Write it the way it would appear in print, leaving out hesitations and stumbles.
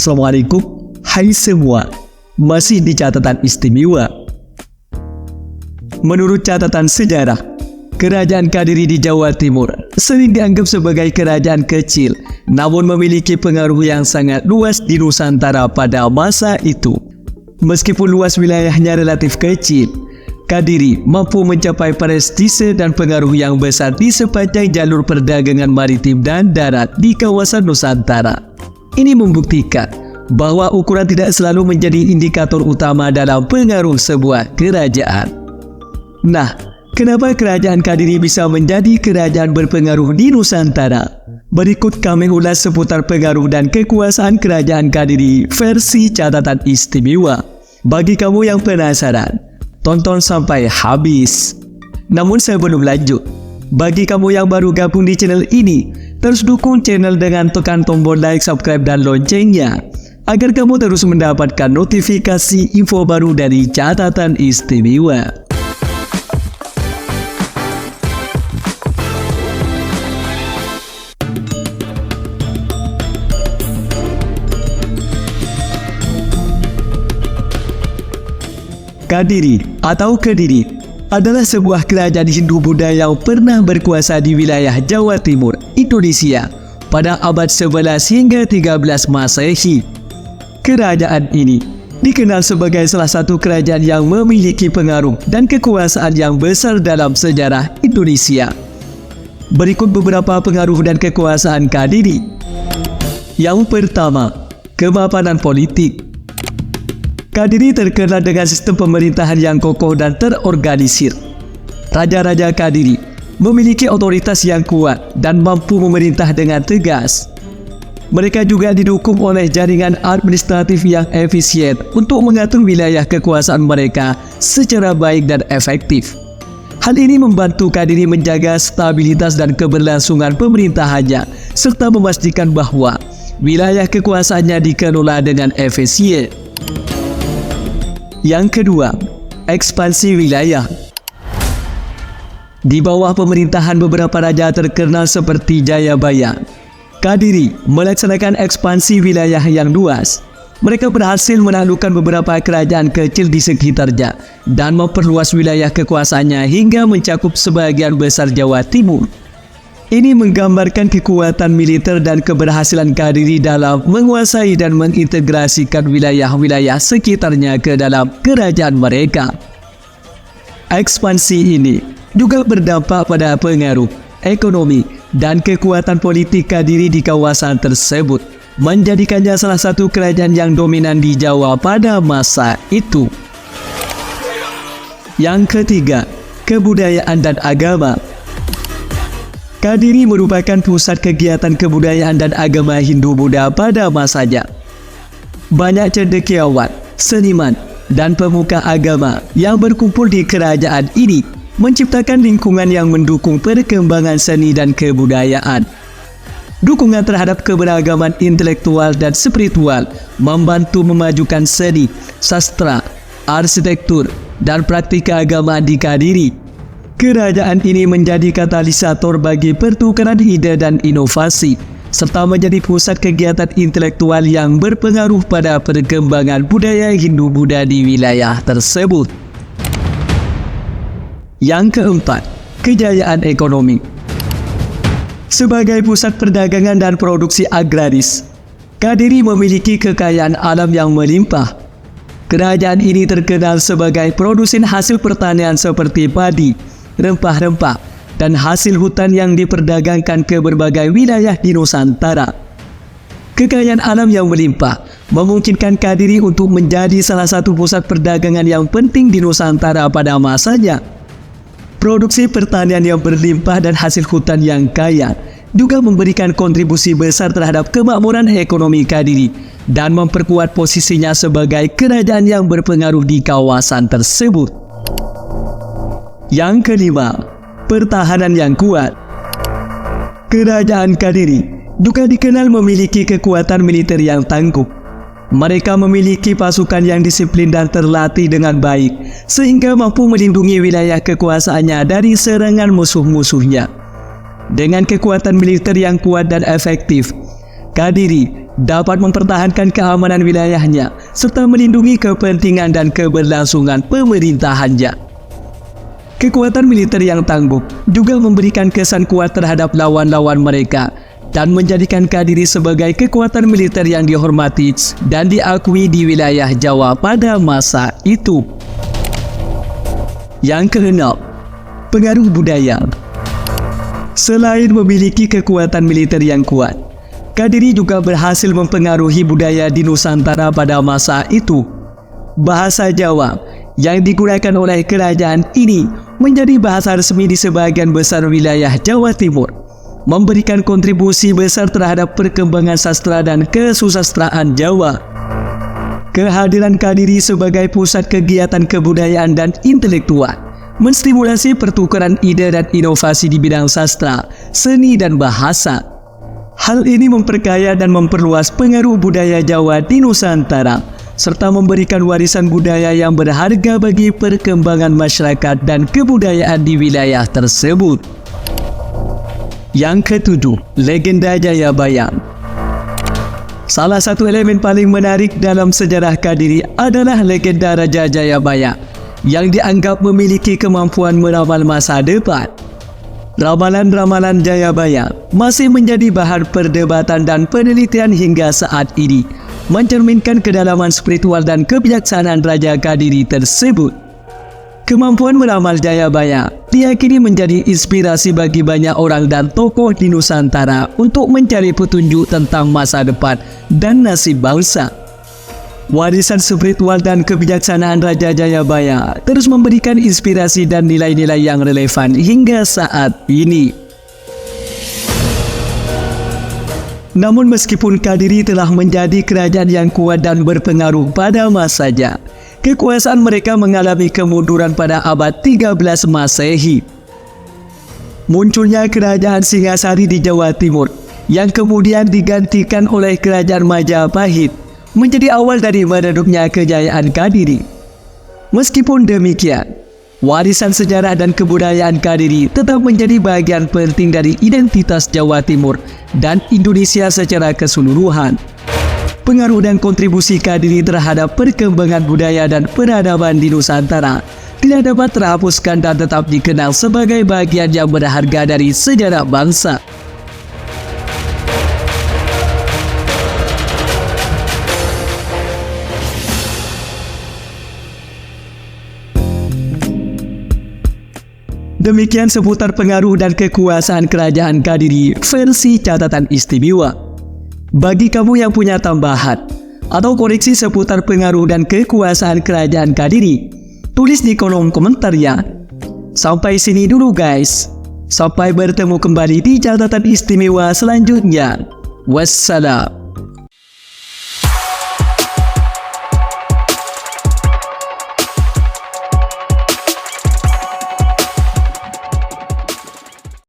Assalamualaikum, hai semua, masih di catatan istimewa. Menurut catatan sejarah, Kerajaan Kadiri di Jawa Timur sering dianggap sebagai kerajaan kecil, namun memiliki pengaruh yang sangat luas di Nusantara pada masa itu. Meskipun luas wilayahnya relatif kecil, Kadiri mampu mencapai prestise dan pengaruh yang besar di sepanjang jalur perdagangan maritim dan darat di kawasan Nusantara. Ini membuktikan bahwa ukuran tidak selalu menjadi indikator utama dalam pengaruh sebuah kerajaan. Nah, kenapa Kerajaan Kadiri bisa menjadi kerajaan berpengaruh di Nusantara? Berikut kami ulas seputar pengaruh dan kekuasaan Kerajaan Kadiri versi catatan istimewa. Bagi kamu yang penasaran, tonton sampai habis. Namun sebelum lanjut, bagi kamu yang baru gabung di channel ini, terus dukung channel dengan tekan tombol like, subscribe, dan loncengnya, agar kamu terus mendapatkan notifikasi info baru dari catatan istimewa. Kadiri atau Kediri adalah sebuah kerajaan Hindu Buddha yang pernah berkuasa di wilayah Jawa Timur, Indonesia pada abad 11 hingga 13 Masehi. Kerajaan ini dikenal sebagai salah satu kerajaan yang memiliki pengaruh dan kekuasaan yang besar dalam sejarah Indonesia. Berikut beberapa pengaruh dan kekuasaan Kadiri. Yang pertama, kemapanan politik. Kadiri terkenal dengan sistem pemerintahan yang kokoh dan terorganisir. Raja-raja Kadiri memiliki otoritas yang kuat dan mampu memerintah dengan tegas. Mereka juga didukung oleh jaringan administratif yang efisien untuk mengatur wilayah kekuasaan mereka secara baik dan efektif. Hal ini membantu Kadiri menjaga stabilitas dan keberlangsungan pemerintahannya, serta memastikan bahwa wilayah kekuasaannya dikelola dengan efisien. Yang kedua, ekspansi wilayah. Di bawah pemerintahan beberapa raja terkenal seperti Jayabaya, Kadiri melaksanakan ekspansi wilayah yang luas. Mereka berhasil menaklukkan beberapa kerajaan kecil di sekitarnya dan memperluas wilayah kekuasaannya hingga mencakup sebagian besar Jawa Timur. Ini menggambarkan kekuatan militer dan keberhasilan Kadiri dalam menguasai dan mengintegrasikan wilayah-wilayah sekitarnya ke dalam kerajaan mereka. Ekspansi ini juga berdampak pada pengaruh ekonomi dan kekuatan politik Kadiri di kawasan tersebut, menjadikannya salah satu kerajaan yang dominan di Jawa pada masa itu. Yang ketiga, kebudayaan dan agama. Kadiri merupakan pusat kegiatan kebudayaan dan agama Hindu-Buddha pada masanya. Banyak cendekiawan, seniman, dan pemuka agama yang berkumpul di kerajaan ini menciptakan lingkungan yang mendukung perkembangan seni dan kebudayaan. Dukungan terhadap keberagaman intelektual dan spiritual membantu memajukan seni, sastra, arsitektur, dan praktik keagamaan di Kadiri. Kerajaan ini menjadi katalisator bagi pertukaran ide dan inovasi, serta menjadi pusat kegiatan intelektual yang berpengaruh pada perkembangan budaya Hindu-Buddha di wilayah tersebut. Yang keempat, kejayaan ekonomi. Sebagai pusat perdagangan dan produksi agraris, Kadiri memiliki kekayaan alam yang melimpah. Kerajaan ini terkenal sebagai produsen hasil pertanian seperti padi, rempah-rempah, dan hasil hutan yang diperdagangkan ke berbagai wilayah di Nusantara. Kekayaan alam yang melimpah memungkinkan Kadiri untuk menjadi salah satu pusat perdagangan yang penting di Nusantara pada masanya. Produksi pertanian yang berlimpah dan hasil hutan yang kaya juga memberikan kontribusi besar terhadap kemakmuran ekonomi Kadiri dan memperkuat posisinya sebagai kerajaan yang berpengaruh di kawasan tersebut. Yang kelima, pertahanan yang kuat. Kerajaan Kadiri juga dikenal memiliki kekuatan militer yang tangguh. Mereka memiliki pasukan yang disiplin dan terlatih dengan baik, sehingga mampu melindungi wilayah kekuasaannya dari serangan musuh-musuhnya. Dengan kekuatan militer yang kuat dan efektif, Kadiri dapat mempertahankan keamanan wilayahnya serta melindungi kepentingan dan keberlangsungan pemerintahannya. Kekuatan militer yang tangguh juga memberikan kesan kuat terhadap lawan-lawan mereka dan menjadikan Kadiri sebagai kekuatan militer yang dihormati dan diakui di wilayah Jawa pada masa itu. Yang keenam, pengaruh budaya. Selain memiliki kekuatan militer yang kuat, Kadiri juga berhasil mempengaruhi budaya di Nusantara pada masa itu. Bahasa Jawa yang digunakan oleh kerajaan ini menjadi bahasa resmi di sebagian besar wilayah Jawa Timur, memberikan kontribusi besar terhadap perkembangan sastra dan kesusastraan Jawa. Kehadiran Kadiri sebagai pusat kegiatan kebudayaan dan intelektual menstimulasi pertukaran ide dan inovasi di bidang sastra, seni dan bahasa. Hal ini memperkaya dan memperluas pengaruh budaya Jawa di Nusantara, serta memberikan warisan budaya yang berharga bagi perkembangan masyarakat dan kebudayaan di wilayah tersebut. Yang ketujuh, legenda Jayabaya. Salah satu elemen paling menarik dalam sejarah Kadiri adalah legenda Raja Jayabaya yang dianggap memiliki kemampuan meramal masa depan. Ramalan-ramalan Jayabaya masih menjadi bahan perdebatan dan penelitian hingga saat ini, mencerminkan kedalaman spiritual dan kebijaksanaan Raja Kadiri tersebut. Kemampuan meramal Jayabaya diyakini menjadi inspirasi bagi banyak orang dan tokoh di Nusantara untuk mencari petunjuk tentang masa depan dan nasib bangsa. Warisan spiritual dan kebijaksanaan Raja Jayabaya terus memberikan inspirasi dan nilai-nilai yang relevan hingga saat ini. Namun meskipun Kadiri telah menjadi kerajaan yang kuat dan berpengaruh pada masanya, kekuasaan mereka mengalami kemunduran pada abad 13 Masehi. Munculnya kerajaan Singasari di Jawa Timur yang kemudian digantikan oleh kerajaan Majapahit menjadi awal dari meredupnya kejayaan Kadiri. Meskipun demikian, warisan sejarah dan kebudayaan Kadiri tetap menjadi bagian penting dari identitas Jawa Timur dan Indonesia secara keseluruhan. Pengaruh dan kontribusi Kadiri terhadap perkembangan budaya dan peradaban di Nusantara tidak dapat terhapuskan dan tetap dikenal sebagai bagian yang berharga dari sejarah bangsa. Demikian seputar pengaruh dan kekuasaan kerajaan Kadiri versi catatan istimewa. Bagi kamu yang punya tambahan atau koreksi seputar pengaruh dan kekuasaan kerajaan Kadiri, tulis di kolom komentar ya. Sampai sini dulu guys. Sampai bertemu kembali di catatan istimewa selanjutnya. Wassalam.